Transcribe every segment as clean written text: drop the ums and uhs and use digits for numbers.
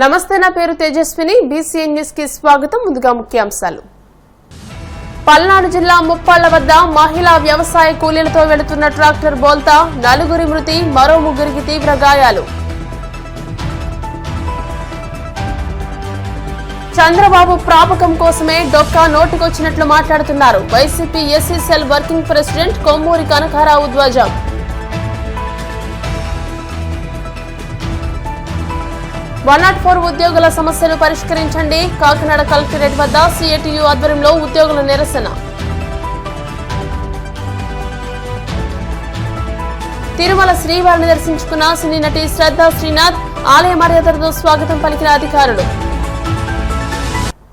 నమస్తే, నా పేరు తేజస్విని. బీసీఎన్ న్యూస్ కి స్వాగతం. ముందుగా ముఖ్యాంశాలు. పల్నాడు జిల్లా ముప్పాళ్ల వద్ద మహిళా వ్యవసాయ కూలీలతో వెళుతున్న ట్రాక్టర్ బోల్తా, 4 మృతి, మరో 3కి తీవ్ర గాయాలు. చంద్రబాబు ప్రాపకం కోసమే డొక్కా నోటికొచ్చినట్లు మాట్లాడుతున్నారు YCP SC cell working president Kommuri Kanakarao ధ్వజం. వన్ ఉద్యోగుల సమస్యలు పరిష్కరించండి. కాకినాడ కలెక్టరేట్ వద్ద సిఐటియు ఆధ్వర్యంలో ఉద్యోగుల నిరసన. తిరుమల శ్రీవారిని దర్శించుకున్న సినీ నటి శ్రద్ధా శ్రీనాథ్. ఆలయ మర్యాదలతో స్వాగతం పలికిన అధికారులు.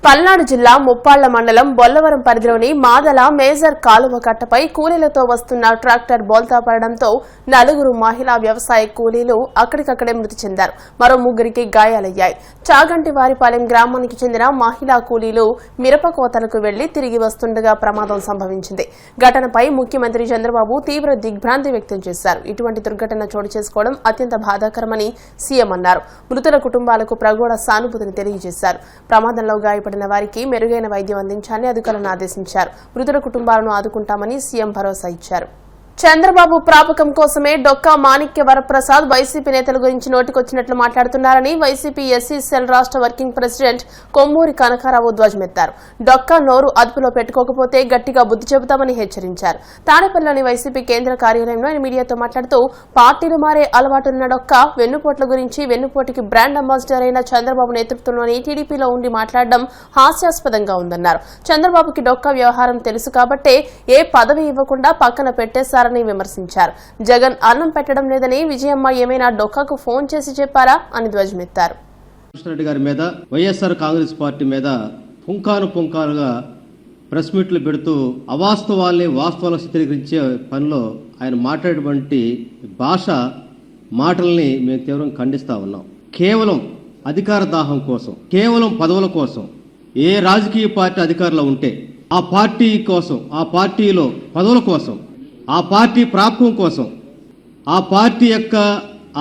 పల్నాడు జిల్లా ముప్పాళ్ల మండలం బొల్లవరం పరిధిలోని మాదల మేజర్ కాలువ కట్టపై కూలీలతో వస్తున్న ట్రాక్టర్ బోల్తా పడడంతో 4 మహిళా వ్యవసాయ కూలీలు అక్కడికక్కడే మృతి చెందారు. మరో 3కి గాయాలయ్యాయి. చాగంటి వారిపాలెం గ్రామానికి చెందిన మహిళా కూలీలు మిరప కోతలకు వెళ్లి తిరిగి వస్తుండగా ప్రమాదం సంభవించింది. ఘటనపై ముఖ్యమంత్రి చంద్రబాబు తీవ్ర దిగ్భ్రాంతి వ్యక్తం చేశారు. ఇటువంటి దుర్ఘటన చోటు చేసుకోవడం అత్యంత బాధాకరమని సీఎం అన్నారు. మృతుల కుటుంబాలకు ప్రగోడ సానుభూతిని తెలియజేశారు. ప్రమాదంలో గాయపడిన వారికి మెరుగైన వైద్యం అందించాలని అధికారులను ఆదేశించారు. మృతుల కుటుంబాలను ఆదుకుంటామని సీఎం భరోసా ఇచ్చారు. చంద్రబాబు ప్రాపకం కోసమే డొక్కా మాణిక్య వరప్రసాద్ వైసీపీ నేతల గురించి నోటికొచ్చినట్లు మాట్లాడుతున్నారని వైసీపీ ఎస్సీ సెల్ రాష్ట్ర వర్కింగ్ ప్రెసిడెంట్ కొమ్మూరి కనకారావు ధ్వజమెత్తారు. డొక్కా నోరు అదుపులో పెట్టుకోకపోతే గట్టిగా బుద్ధి చెబుతామని హెచ్చరించారు. తాడేపల్లిలోని వైసీపీ కేంద్ర కార్యాలయంలో ఆయన మీడియాతో మాట్లాడుతూ పార్టీలు మారే అలవాటున్న డొక్కా వెన్నుపోట్ల గురించి వెన్నుపోటుకి బ్రాండ్ అంబాసిడర్ అయిన చంద్రబాబు నేతృత్వంలోని టీడీపీలో ఉండి మాట్లాడడం హాస్యాస్పదంగా ఉందన్నారు. చంద్రబాబుకి డొక్కా వ్యవహారం తెలుసు కాబట్టే ఏ పదవి ఇవ్వకుండా పక్కన పెట్టేశారని విమర్శించారు. జగన్ అన్నం పెట్టడం లేదని విజయమ్మ ఏమైనా డొక్కాకు ఫోన్ చేసి చెప్పారా అని ధ్వజమెత్తారు. కృష్ణారెడ్డి గారి మీద వైఎస్ఆర్ కాంగ్రెస్ పార్టీ మీద పుంకానుగా ప్రెస్ మీట్లు పెడుతూ అవాస్తవాల్ని వాస్తవాలను చిత్రీకరించే పనిలో ఆయన మాట్లాడేటువంటి మాటల్ని మేము తీవ్రంగా ఖండిస్తా ఉన్నాం. కేవలం అధికార దాహం కోసం, కేవలం పదవుల కోసం ఏ రాజకీయ పార్టీ అధికారంలో ఉంటే ఆ పార్టీ కోసం, ఆ పార్టీలో పదవుల కోసం, ఆ పార్టీ ప్రాప్తం కోసం, ఆ పార్టీ యొక్క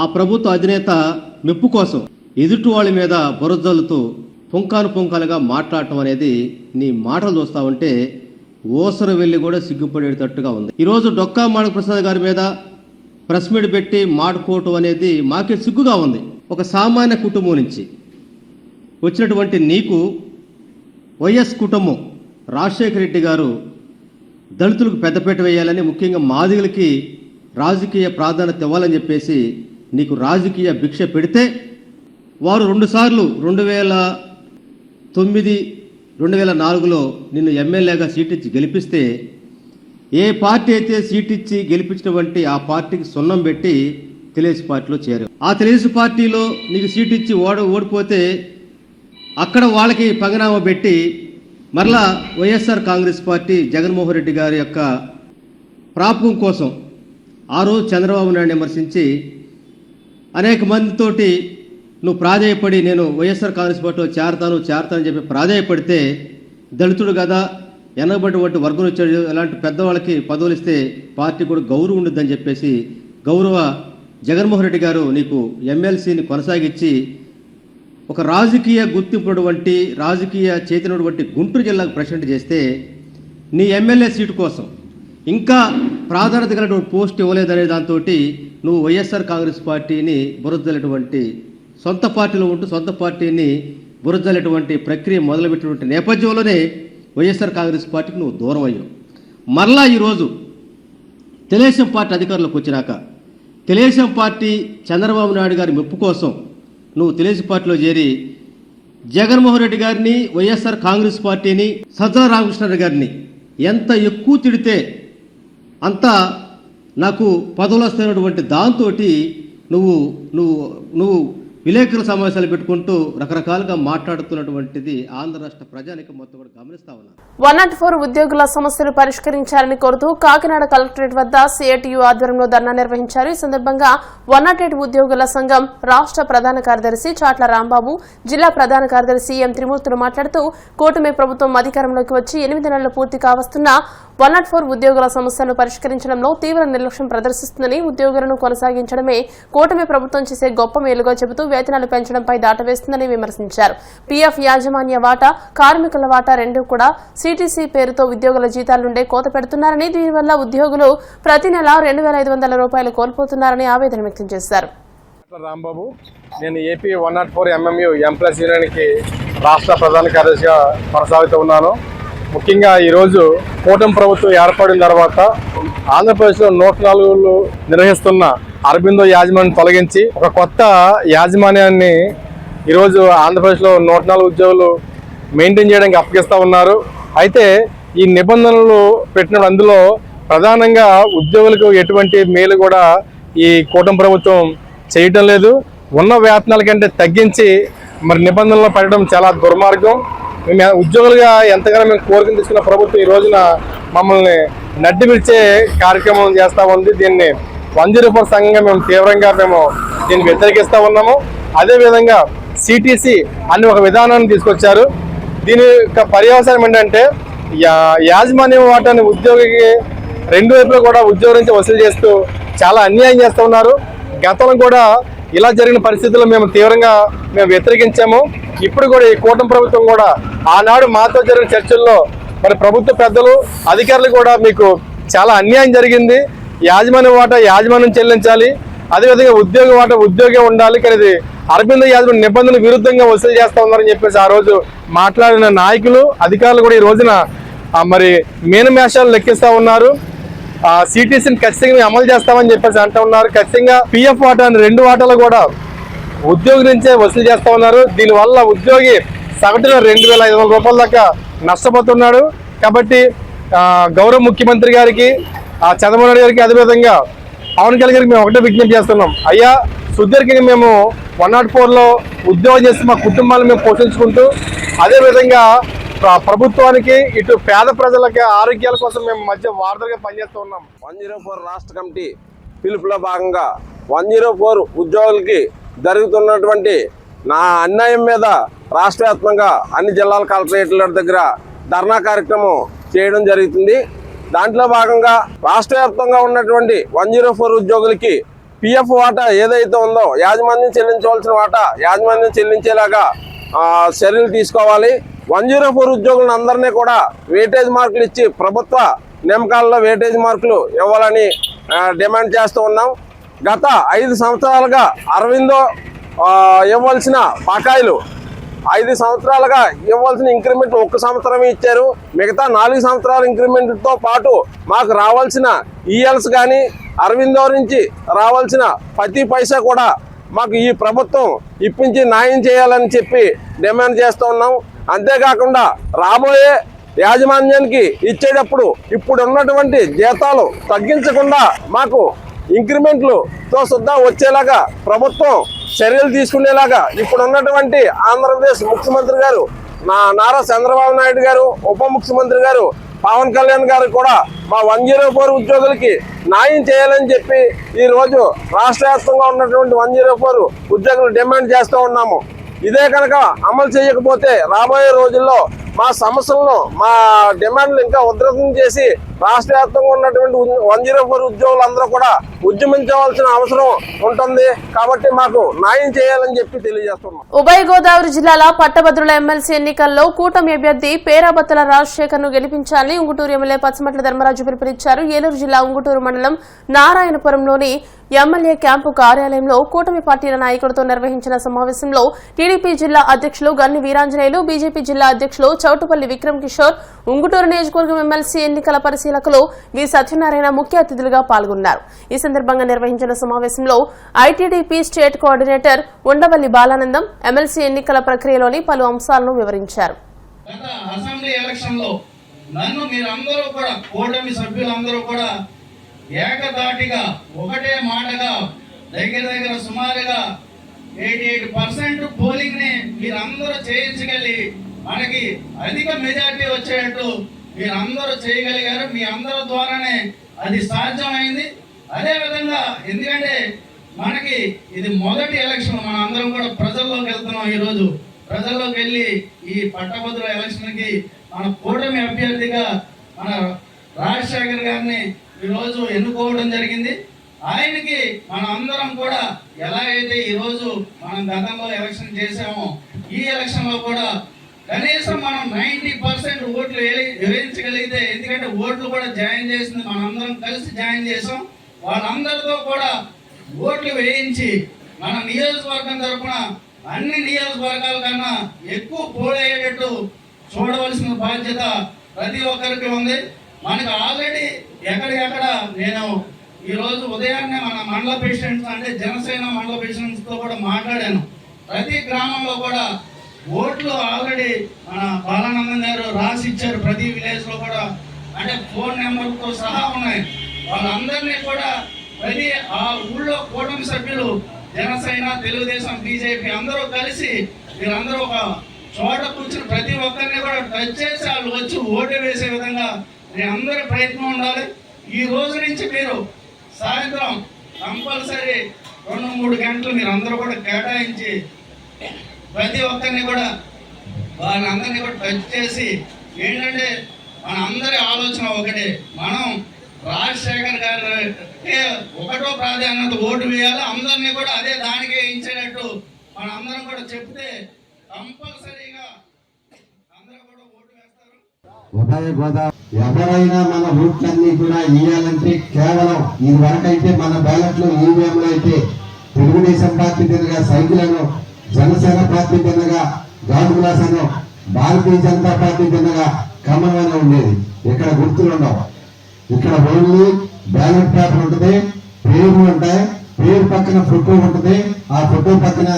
ఆ ప్రభుత్వ అధినేత మెప్పు కోసం ఎదుటి వాళ్ళ మీద బురదలుతూ పుంకాలుగా మాట్లాడటం అనేది నీ మాటలు చూస్తా ఉంటే ఓసర వెళ్ళి కూడా సిగ్గుపడేటట్టుగా ఉంది. ఈరోజు డొక్కా మాణిక్యప్రసాద్ గారి మీద ప్రెస్ మీట్ పెట్టి మాట్లాడుకోవటం అనేది మాకే సిగ్గుగా ఉంది. ఒక సామాన్య కుటుంబం నుంచి వచ్చినటువంటి నీకు వైఎస్ కుటుంబం రాజశేఖర రెడ్డి గారు దళితులకు పెద్దపీట వేయాలని, ముఖ్యంగా మాదిగలకి రాజకీయ ప్రాధాన్యత ఇవ్వాలని చెప్పేసి నీకు రాజకీయ భిక్ష పెడితే వారు 2 సార్లు 2009, 2004లో నిన్ను ఎమ్మెల్యేగా సీట్ ఇచ్చి గెలిపిస్తే ఏ పార్టీ అయితే సీట్ ఇచ్చి గెలిపించినటువంటి ఆ పార్టీకి సున్నం పెట్టి తెలుగుదేశం పార్టీలో చేరావు. ఆ తెలుగుదేశం పార్టీలో నీకు సీట్ ఇచ్చి ఓడిపోతే అక్కడ వాళ్ళకి పంగనామా పెట్టి మరలా వైఎస్ఆర్ కాంగ్రెస్ పార్టీ జగన్మోహన్ రెడ్డి గారి యొక్క ప్రాపకం కోసం ఆ రోజు చంద్రబాబు నాయుడు విమర్శించి అనేక మందితోటి నువ్వు ప్రాధేయపడి నేను వైఎస్ఆర్ కాంగ్రెస్ పార్టీలో చేరతానని చెప్పి ప్రాధేయపడితే దళితుడు కదా, వెనకబడినటువంటి వర్గం వచ్చాడు, అలాంటి పెద్దవాళ్ళకి పదవులు ఇస్తే పార్టీ కూడా గౌరవం ఉండదని చెప్పేసి గౌరవ జగన్మోహన్ రెడ్డి గారు నీకు ఎమ్మెల్సీని కొనసాగించి ఒక రాజకీయ గుర్తింపునటువంటి, రాజకీయ చేతినటువంటి గుంటూరు జిల్లాకు ప్రెసిడెంట్ చేస్తే నీ ఎమ్మెల్యే సీటు కోసం ఇంకా ప్రాధాన్యత కలిగినటువంటి పోస్ట్ ఇవ్వలేదనే దాంతో నువ్వు వైఎస్ఆర్ కాంగ్రెస్ పార్టీని బురదలేటువంటి, సొంత పార్టీలో ఉంటూ సొంత పార్టీని బురదలేటువంటి ప్రక్రియ మొదలుపెట్టినటువంటి నేపథ్యంలోనే వైఎస్ఆర్ కాంగ్రెస్ పార్టీకి నువ్వు దూరం అయ్యావు. మరలా ఈరోజు తెలుగుదేశం పార్టీ అధికారంలోకి వచ్చినాక తెలుగుదేశం పార్టీ చంద్రబాబు నాయుడు గారి మెప్పు కోసం నువ్వు తెలుగుదేశం పార్టీలో చేరి జగన్మోహన్ రెడ్డి గారిని, వైఎస్ఆర్ కాంగ్రెస్ పార్టీని, సజ్జల రామకృష్ణారెడ్డి గారిని ఎంత ఎక్కువ తిడితే అంత నాకు పదవులు వస్తున్నటువంటి దాంతో నువ్వు విలేకరుల సమావేశాలు పెట్టుకుంటూ రకరకాలుగా మాట్లాడుతున్నటువంటిది ఆంధ్ర రాష్ట్ర ప్రజానికం మొత్తం కూడా గమనిస్తా ఉన్నారు. 104 ఉద్యోగుల సమస్యలు పరిష్కరించాలని కోరుతూ కాకినాడ కలెక్టరేట్ వద్ద సిఐటియు ఆధ్వర్యంలో ధర్నా నిర్వహించారు. ఈ సందర్భంగా 108 ఉద్యోగుల సంఘం రాష్ట్ర ప్రధాన కార్యదర్శి చాట్ల రాంబాబు, జిల్లా ప్రధాన కార్యదర్శి ఎం త్రిమూర్తులు మాట్లాడుతూ కూటమి ప్రభుత్వం అధికారంలోకి వచ్చి 8 నెలలు పూర్తి కావస్తున్నా 104 ఉద్యోగుల సమస్యలను పరిష్కరించడంలో తీవ్ర నిర్లక్ష్యం ప్రదర్శిస్తుందని, ఉద్యోగులను కొనసాగించడమే కూటమి ప్రభుత్వం చేసే గొప్ప మేలుగా చెబుతూ వేతనాలు పెంచడంపై దాటవేస్తుందని విమర్శించారు. పీఎఫ్ యాజమాన్య వాటా, కార్మికుల వాటా రెండూ కూడా సిటిసి పేరుతో ఉద్యోగుల జీతాల నుండే కోత పెడుతున్నారని, దీనివల్ల ఉద్యోగులు ప్రతి నెల 2,500 రూపాయలు కోల్పోతున్నారని ఆవేదన వ్యక్తం చేశారు. రాంబాబు, నేను ఏపీ 104 MMU ఎంప్లాయీస్ యూనియన్కి రాష్ట్ర ప్రధాన కార్యదర్శిగా కొనసాగుతూ ఉన్నాను. ముఖ్యంగా ఈరోజు కూటమి ప్రభుత్వం ఏర్పడిన తర్వాత ఆంధ్రప్రదేశ్లో 104 నిర్వహిస్తున్న అరబిందో యాజమాన్యం తొలగించి ఒక కొత్త యాజమాన్యాన్ని ఈరోజు ఆంధ్రప్రదేశ్లో 104 ఉద్యోగులు మెయింటైన్ చేయడానికి అప్పగిస్తూ ఉన్నారు. అయితే ఈ నిబంధనలు పెట్టినప్పుడు అందులో ప్రధానంగా ఉద్యోగులకు ఎటువంటి మేలు కూడా ఈ కూటమి ప్రభుత్వం చేయటం లేదు. ఉన్న వేతనాల కంటే తగ్గించి మరి నిబంధనలు పెట్టడం చాలా దుర్మార్గం. మేము ఉద్యోగులుగా ఎంతగానో మేము కోరికలు తీసుకున్న ప్రభుత్వం ఈ రోజున మమ్మల్ని నడ్డి విడిచే కార్యక్రమం చేస్తూ ఉంది. దీన్ని 104 సంఘంగా మేము తీవ్రంగా దీన్ని వ్యతిరేకిస్తూ ఉన్నాము. అదేవిధంగా సిటిసి అని ఒక విధానాన్ని తీసుకొచ్చారు. దీని యొక్క పర్యవసానం ఏంటంటే యాజమాన్యం వాటాన్ని ఉద్యోగికి రెండు వైపులో కూడా ఉద్యోగం నుంచి వసూలు చేస్తూ చాలా అన్యాయం చేస్తూ ఉన్నారు. గతంలో కూడా ఇలా జరిగిన పరిస్థితుల్లో మేము తీవ్రంగా వ్యతిరేకించాము. ఇప్పుడు కూడా ఈ కూటమి ప్రభుత్వం కూడా ఆనాడు మాతో జరిగిన చర్చల్లో మరి ప్రభుత్వ పెద్దలు అధికారులు కూడా మీకు చాలా అన్యాయం జరిగింది, యాజమాన్య వాటా యాజమాన్యం చెల్లించాలి, అదేవిధంగా ఉద్యోగ వాటా ఉద్యోగం ఉండాలి, కానీ ఇది అరబిందో యాజమాన్య నిబంధనలు విరుద్ధంగా వసూలు చేస్తూ ఉన్నారని చెప్పేసి ఆ రోజు మాట్లాడిన నాయకులు అధికారులు కూడా ఈ రోజున మరి మేనమేషాలు లెక్కిస్తూ ఉన్నారు. సిటిసిని ఖచ్చితంగా అమలు చేస్తామని చెప్పేసి అంటూ ఉన్నారు. ఖచ్చితంగా పిఎఫ్ వాటాని 2 వాటాలు కూడా ఉద్యోగి నుంచే వసూలు చేస్తూ ఉన్నారు. దీనివల్ల ఉద్యోగి సగటున 2,500 రూపాయల దాకా నష్టపోతున్నాడు. కాబట్టి గౌరవ ముఖ్యమంత్రి గారికి, చంద్రబాబు నాయుడు గారికి, అదేవిధంగా పవన్ కళ్యాణ్ గారికి మేము ఒకటే విజ్ఞప్తి చేస్తున్నాం. అయ్యా, సుదీర్ఘంగా మేము 104లో ఉద్యోగం చేసి మా కుటుంబాలను మేము పోషించుకుంటూ, అదేవిధంగా ప్రభుత్వానికి ఇటు పేద ప్రజలకి ఆరోగ్యాల కోసం మేము మధ్య వారధులుగా పనిచేస్తూ ఉన్నాం. 104 రాష్ట్ర కమిటీ పిలుపులో భాగంగా 104 ఉద్యోగులకి జరుగుతున్నటువంటి నా అన్యాయం మీద రాష్ట్ర వ్యాప్తంగా అన్ని జిల్లాల కలెక్టరేట్ల దగ్గర ధర్నా కార్యక్రమం చేయడం జరుగుతుంది. దాంట్లో భాగంగా రాష్ట్ర వ్యాప్తంగా ఉన్నటువంటి 104 ఉద్యోగులకి పిఎఫ్ వాటా ఏదైతే ఉందో యాజమాన్యం చెల్లించవలసిన వాటా యాజమాన్యం చెల్లించేలాగా చర్యలు తీసుకోవాలి. 104 ఉద్యోగులను అందరినీ కూడా వెయిటేజ్ మార్కులు ఇచ్చి ప్రభుత్వ నియామకాలలో వెయిటేజ్ మార్కులు ఇవ్వాలని డిమాండ్ చేస్తూ ఉన్నాం. గత 5 సంవత్సరాలుగా అరవిందో ఇవ్వాల్సిన బకాయిలు 5 సంవత్సరాలుగా ఇవ్వాల్సిన ఇంక్రిమెంట్ 1 సంవత్సరం ఇచ్చారు. మిగతా 4 సంవత్సరాల ఇంక్రిమెంట్తో పాటు మాకు రావాల్సిన ఈఎల్స్ కానీ అరవిందో నుంచి రావాల్సిన ప్రతి పైసా కూడా మాకు ఈ ప్రభుత్వం ఇప్పించి న్యాయం చేయాలని చెప్పి డిమాండ్ చేస్తూ ఉన్నాం. అంతేకాకుండా రాబోయే యాజమాన్యానికి ఇచ్చేటప్పుడు ఇప్పుడు ఉన్నటువంటి జీతాలు తగ్గించకుండా మాకు ఇంక్రిమెంట్లతో సుద్ధా వచ్చేలాగా ప్రభుత్వం చర్యలు తీసుకునేలాగా ఇప్పుడు ఉన్నటువంటి ఆంధ్రప్రదేశ్ ముఖ్యమంత్రి గారు నారా చంద్రబాబు నాయుడు గారు, ఉప ముఖ్యమంత్రి గారు పవన్ కళ్యాణ్ గారు కూడా మా 104 ఉద్యోగులకి న్యాయం చేయాలని చెప్పి ఈరోజు రాష్ట్ర వ్యాప్తంగా ఉన్నటువంటి 104 ఉద్యోగులు డిమాండ్ చేస్తూ ఉన్నాము. ఇదే కనుక అమలు చేయకపోతే రాబోయే రోజుల్లో మా సమస్యలను, మా డిమాండ్లు ఇంకా ఉధృతం చేసి రాష్ట్ర వ్యాప్తంగా ఉన్నటువంటి 104 ఉద్యోగులందరూ కూడా ఉద్యమించవలసిన అవసరం ఉంటుంది. కాబట్టి మాకు న్యాయం చేయాలని చెప్పి తెలియజేస్తున్నాం. ఉభయ గోదావరి జిల్లాల పట్టభద్రుల ఎమ్మెల్సీ ఎన్నికల్లో కూటమి అభ్యర్థి పేరాబత్తల రాజశేఖర్ ను గెలిపించాలని ఉంగుటూరు ఎమ్మెల్యే పచ్చమట్ల ధర్మరాజు పిలుపునిచ్చారు. ఏలూరు జిల్లా ఉంగుటూరు మండలం నారాయణపురంలోని ఎమ్మెల్యే క్యాంపు కార్యాలయంలో కూటమి పార్టీల నాయకులతో నిర్వహించిన సమావేశంలో టీడీపీ జిల్లా అధ్యక్షులు గన్ని వీరాంజనేయులు, బీజేపీ జిల్లా అధ్యక్షులు చౌటుపల్లి విక్రమ్ కిషోర్, ఉంగుటూరు నియోజకవర్గం ఎమ్మెల్సీ ఎన్నికల పరిశీలకులు వి సత్యనారాయణ ముఖ్య అతిథులుగా పాల్గొన్నారు. ఈ సందర్భంగా నిర్వహించిన సమావేశంలో ITDP state coordinator Undavalli Balanandam MLC ఎన్నికల ప్రక్రియలోని పలు అంశాలను వివరించారు. అసెంబ్లీ ఎలక్షన్ లో నన్ను మీరందరూ కూడా కూటమి సభ్యులందరూ కూడా ఏకదాటిగా ఒకటే మాటగా దగ్గర సుమారుగా 88% పోలింగ్ ని మీరందరూ చేయించగలి మనకి అధిక మెజార్టీ వచ్చేటట్టు మీరందరూ చేయగలిగారు. మీ అందరి ద్వారానే అది సాధ్యమైంది. అదే విధంగా ఎందుకంటే మనకి ఇది మొదటి ఎలక్షన్, మన అందరం కూడా ప్రజల్లోకి వెళ్తున్నాం. ఈరోజు ప్రజల్లోకి వెళ్ళి ఈ పట్టభద్రుల ఎలక్షన్ కి మన కూటమి అభ్యర్థిగా మన రాజశేఖర్ గారిని ఈరోజు ఎన్నుకోవడం జరిగింది. ఆయనకి మనం అందరం కూడా ఎలా అయితే ఈరోజు మనం గతంలో ఎలక్షన్ చేసామో ఈ ఎలక్షన్లో కూడా కనీసం మనం 90% ఓట్లు వేయించగలిగితే, ఎందుకంటే ఓట్లు కూడా జాయిన్ చేసింది మనందరం కలిసి జాయిన్ చేసాం, వాళ్ళందరితో కూడా ఓట్లు వేయించి మన నియోజకవర్గం తరఫున అన్ని నియోజకవర్గాల కన్నా ఎక్కువ పోలయ్యేటట్టు చూడవలసిన బాధ్యత ప్రతి ఒక్కరికి ఉంది. మనకు ఆల్రెడీ ఎక్కడికెక్కడ నేను ఈరోజు ఉదయాన్నే మన మండల ప్రెసిడెంట్స్ అంటే జనసేన మండల ప్రెసిడెంట్స్తో కూడా మాట్లాడాను. ప్రతి గ్రామంలో కూడా ఓట్లు ఆల్రెడీ మన బాలానందన్ గారు రాసి ఇచ్చారు. ప్రతి విలేజ్లో కూడా అంటే ఫోన్ నెంబర్తో సహా ఉన్నాయి. వాళ్ళందరినీ కూడా ప్రతి ఆ ఊళ్ళో కూటమి సభ్యులు జనసేన, తెలుగుదేశం, బీజేపీ అందరూ కలిసి వీళ్ళందరూ ఒక చోట కూర్చుని ప్రతి ఒక్కరిని కూడా టచ్ చేసి వాళ్ళు వచ్చి ఓటు వేసే విధంగా మీ అందరి ప్రయత్నం ఉండాలి. ఈ రోజు నుంచి మీరు సాయంత్రం కంపల్సరీ 2-3 గంటలు మీరు అందరూ కూడా కేటాయించి ప్రతి ఒక్కరిని కూడా వాళ్ళందరినీ కూడా టచ్ చేసి ఏంటంటే మన అందరి ఆలోచన ఒకటే, మనం రాజశేఖర్ గారికి ఒకటో ప్రాధాన్యత ఓటు వేయాలి, అందరినీ కూడా అదే దానికే వేయించేటట్టు మన అందరం కూడా చెప్తే కంపల్సరీగా అందరూ కూడా ఓటు వేస్తారు. ఉదయ గోదావరి ఎవరైనా మన ఓట్లన్నీ కూడా ఇవ్వాలంటే కేవలం ఇది వరకైతే మన బ్యాలెట్ లో ఈవీఎంలో అయితే తెలుగుదేశం పార్టీ తినగా సైకిలను, జనసేన పార్టీ తినగా గాజు గ్లాస్ అను, భారతీయ జనతా పార్టీ తినగా కమలం అని ఉండేది. ఇక్కడ గుర్తులు ఉండవు. ఇక్కడ ఓన్లీ బ్యాలెట్ పేపర్ ఉంటుంది, పేర్లు ఉంటాయి, పేరు పక్కన ఫోటో ఉంటుంది, ఆ ఫోటో పక్కన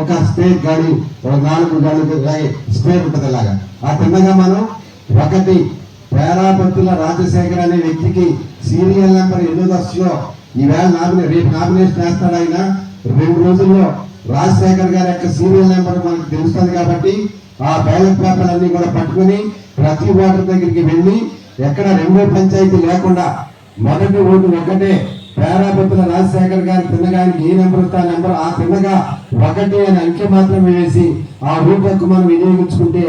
ఒక స్పేర్ గాడి, ఒక 4 గాడి స్పేర్ ఉంటుంది. ఇలాగా ఆ తిన్నగా మనం ఒకటి పేరాపత్తుల రాజశేఖర్ అనే వ్యక్తికి సీరియల్ నెంబర్ 8 ఈవేళ రేపు నామినేషన్ వేస్తాడు. ఆయన 2 రోజుల్లో రాజశేఖర్ గారి యొక్క సీరియల్ నెంబర్ మనకు తెలుస్తుంది. కాబట్టి ఆ బ్యాలెట్ పేపర్ అన్ని కూడా పట్టుకుని ప్రతి ఓటర్ దగ్గరికి వెళ్ళి ఎక్కడ రెండో పంచాయతీ లేకుండా మొదటి ఓటు ఒకటే పేరాపత్తుల రాజశేఖర్ గారి తిన్నగానికి ఏ నెంబర్ వస్తే ఆ నెంబర్ ఆ తిన్నగా 1 అనే అంకె మాత్రమే వేసి ఆ ఓటు హక్కు మనం వినియోగించుకుంటే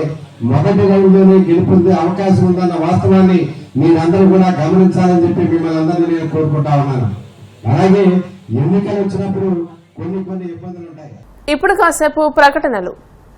మొదటి రౌండ్లోనే గెలుపొందే అవకాశం ఉందన్న వాస్తవాన్ని మీరందరూ కూడా గమనించాలని చెప్పి మిమ్మల్ని అందరినీ నేను కోరుకుంటా ఉన్నాను. అలాగే ఎన్నికలు వచ్చినప్పుడు కొన్ని ఇబ్బందులు ఉంటాయి. ఇప్పుడు కాసేపు ప్రకటనలు.